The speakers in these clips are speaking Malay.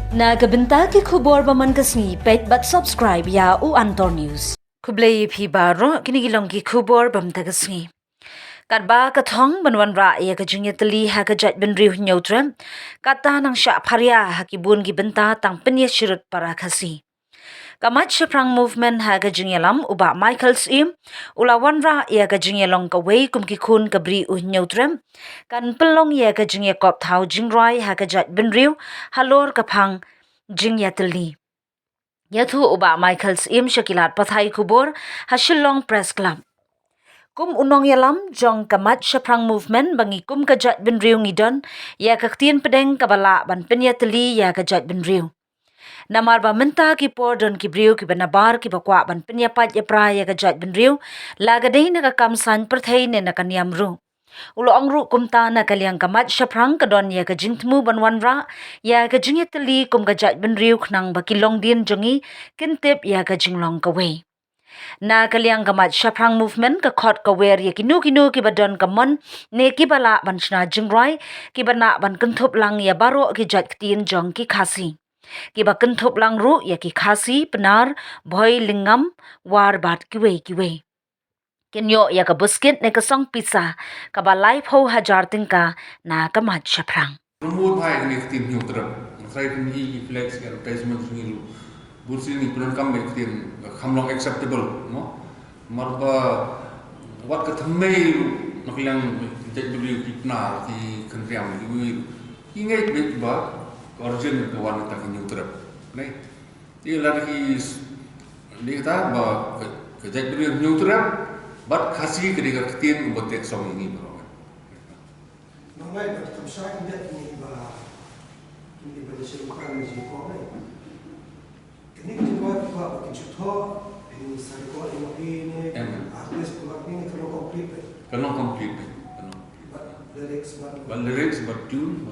Nagabenta ki khubor baman kasni pet but subscribe ya u Antor News. Kublay phi baro kinigilong ki khubor bam tagasni. Kadba kathong banwan ra ya ka jingyatali ha ka jat ben riu nyotrem kata nang sya pharia ha ki bun ki benta tang penya shirut para khasi. Kamat Shaprang movement ha ka jingyalam uba Michael Sim ulawan ra ya ka jingyalong ka wei kum ki khun ka bri u nyotrem kan pelong ya ka jingyakop thau jingrai ha ka jat ben riu halor ka phang jingyatali. Yathu uba Michael Sim Shakilat Pathai Kubor Hashilong Press Club. Kum unong yalam jong kamat Shaprang movement bangi kum kajat bin riu ngidon ya kaktien pedeng kabala ban penyateli ya kajat bin riu. Namar ba menta ki por don ki briu ki banabar ki bakwa ban penyapat ya pra ya kajat bin riu lagadei na kakamsan perthai ne na kanyamru. Ulo angru kumta na kaliang kamat Shaprang kadon ya kajingtmu banwan ra ya kajingyateli kum kajat bin riu khnang bakilong din jongi kintip ya kajinglong kaway. Na kaliang kamat Shaprang movement ka khot ka wer ya kinu ki badon kamon ne ki bala ban chna jingrai ki bana ban kentup lang ya baro ki jat ktin jong ki khasi. Ki ba kentup lang ru ya ki khasi penar boy lingam war bat ki we. Kenyo ya ka buskit ne ka song pizza ka ba life ho hajar tingka na kamat Shaprang. Rumut hai ni ktin hiu terap. Saya ni flex advertisement ni lu. Bursi ni punan kam ktin khamlong acceptable no. Marba wat ka thammei nak yang jadi beli kitna ki kentriam ni. Ingai bet ba origin ka wanita ki hiu terap. Nai. Dia lagi dia kata ba ka jadi beli hiu terap bat khasi ketika ktin botek song ini bro. Mamai betul saya ingat ini pada seluruh ni sekolah ni. Ini kita buat contoh ini sekolah ini artis sekolah ini kalau complete. Kalau complete. Lyrics but tune.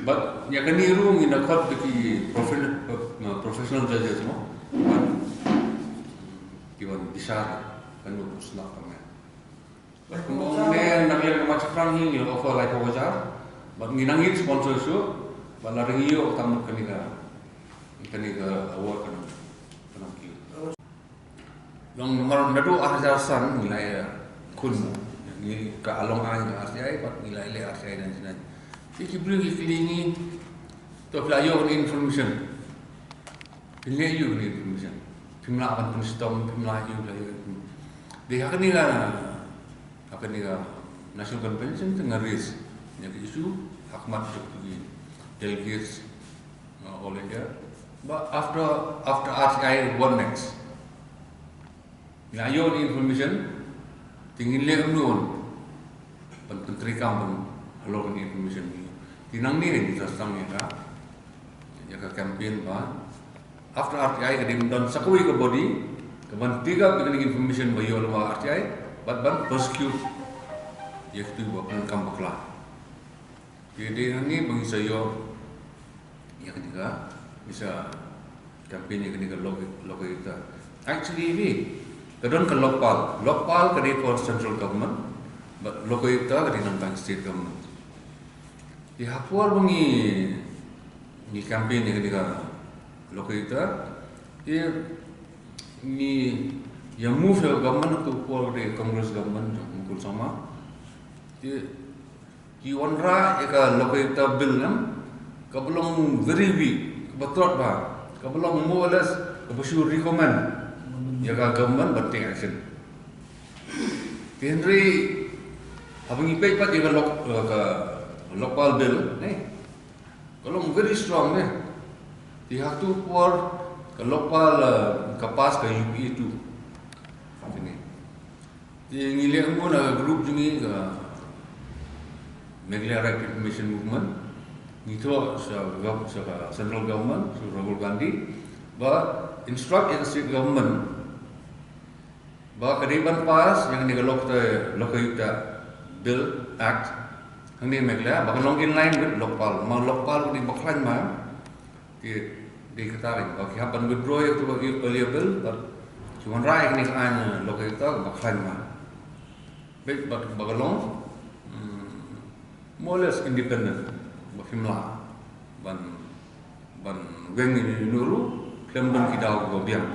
But ya kan ni room ini nak di professional judges mo. Kiwan disar kan lupus nak kami. Kemudian nak lihat macam Shaprang ini offer like wajar. But nginangin sponsor show, balaring iyo tamat kaniga award kan kyu. Long nomor nado ahjasan nilai kun ni ke along ai ke RCI pat nilai le RCI dan sinan. Iki bring klingi to flayo information. Pilih you information. Pimla akan penstom pimla you lah. Dia akan nila National Convention tengah raise yang isu hakmat seperti delegates all India. But after RCI what next? Ngayon information tingin le amnon pentri kam halor information ni. Tinang ni rin sa samita ya ka campaign ba after RCI kadim don sakui ke body kaban tiga beginning information ba yo wa RCI but ban prosecute yaitu bukan kambaklah. Jadi ini bagi saya yang ketiga bisa kampanye ketiga local kita. Actually ini kadang ke lokal kadang for central government, but local kita kadang tentang state government. Di hapur bagi ni kampanye ketiga local kita, ini yang move ke government tu for the Congress government mungkin sama. Di onra eka lokaita bill nam kabelong very weak betul ba kabelong more or less kabusur recommend ya ka government banting action Henry habang ipay pa di ka local bill kalau very strong di hatu for ka local kapas ka UP itu ini di ngiliang mo na group jungi ka Meghalaya Right Information Movement itu sa central government sa Rahul Gandhi but instruct yang state government ba kadiban pas yang digalok ta lokayuta bill act ang ni Meghalaya ba long in line with local di baklan ma di katarin ba kihapan withdraw itu earlier bill but cuma rai ni kan lokayuta baklan ma but bagalong more or less independent, bahimla ban weng ini nuru klem don kidau go biang.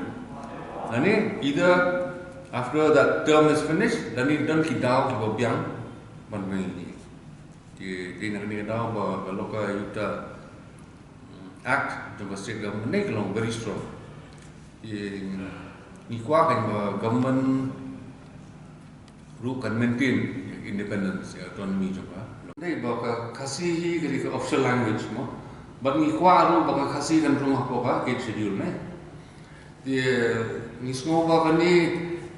Nani either after that term is finished, then it don kidau go biang ban weng ini. Di nak ni kidau ba loka yuta act the state government ni kalau very strong. Ni kuat kan government ru kan maintain independence autonomy juga. Ni baka kasih ke official language mo. Bagi kuat ru baka kasih kan rumah poka ke schedule ni. Ni semua baka ni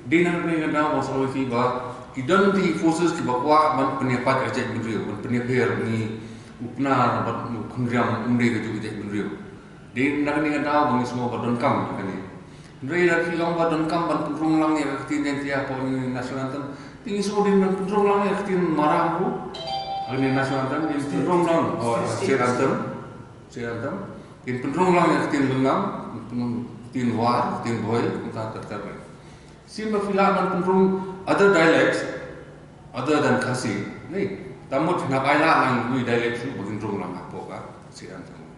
dinan ni kan dah masa lepas ba kidan di forces ki bakwa man penyepat ajak bendrio penyeper ni upna bat kunriam umde ke juga ajak bendrio. Di nak ni kan dah bagi semua badon kam kan ni. Ndai dah film badon kam ban penrung lang ya ketin dia apa ni nasional tan. Tinggi semua di ban penrung lang ya ketin marah bu. Ini nasional tan di penrung lang oh serantem. In penrung lang ya ketin lengam, ketin war, ketin boy kita tertarik. Simba filan ban penrung other dialects other than Khasi. Ni, tamu nak ayla lang dialect tu bagi penrung lang apa ka serantem.